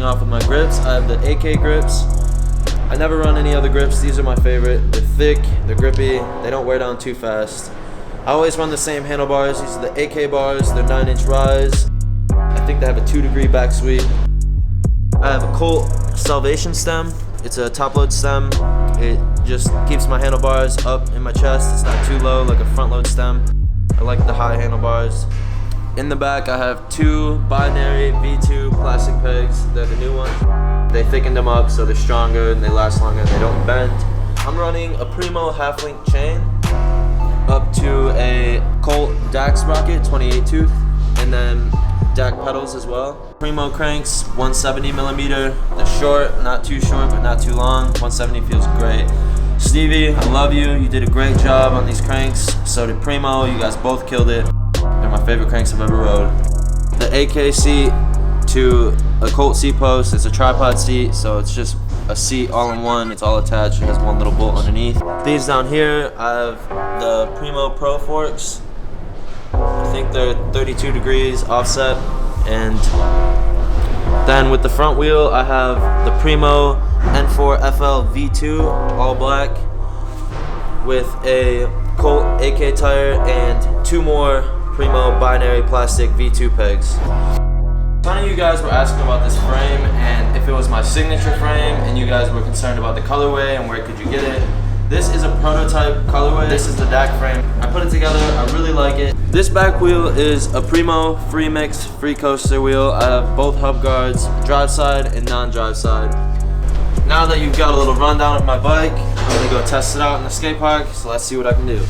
starting off with my grips. I have the AK grips. I never run any other grips. These are my favorite. They're thick, they're grippy, they don't wear down too fast. I always run the same handlebars. These are the AK bars. They're 9-inch rise. I think they have a 2-degree back sweep. I have a Cult Salvation stem. It's a top load stem. It just keeps my handlebars up in my chest. It's not too low like a front load stem. I like the high handlebars. In the back, I have 2 binary V2 plastic pegs. They're the new ones. They thickened them up so they're stronger and they last longer and they don't bend. I'm running a Primo half-link chain up to a Cult DAC sprocket, 28 tooth, and then DAC pedals as well. Primo cranks, 170 millimeter. They're short, not too short, but not too long. 170 feels great. Stevie, I love you. You did a great job on these cranks. So did Primo. You guys both killed it. They're my favorite cranks I've ever rode. The AK seat to a Cult seat post. It's a tripod seat, so it's just a seat all in one. It's all attached. It has one little bolt underneath. These down here, I have the Primo Pro forks. I think they're 32 degrees offset. And then with the front wheel, I have the Primo N4 FL V2 all black with a Cult AK tire and 2 more Primo binary plastic V2 pegs. A ton of you guys were asking about this frame and if it was my signature frame, and you guys were concerned about the colorway and where could you get it. This is a prototype colorway. This is the DAC frame. I put it together, I really like it. This back wheel is a Primo free mix, free coaster wheel. I have both hub guards, drive side and non-drive side. Now that you've got a little rundown of my bike, I'm gonna go test it out in the skate park, so let's see what I can do.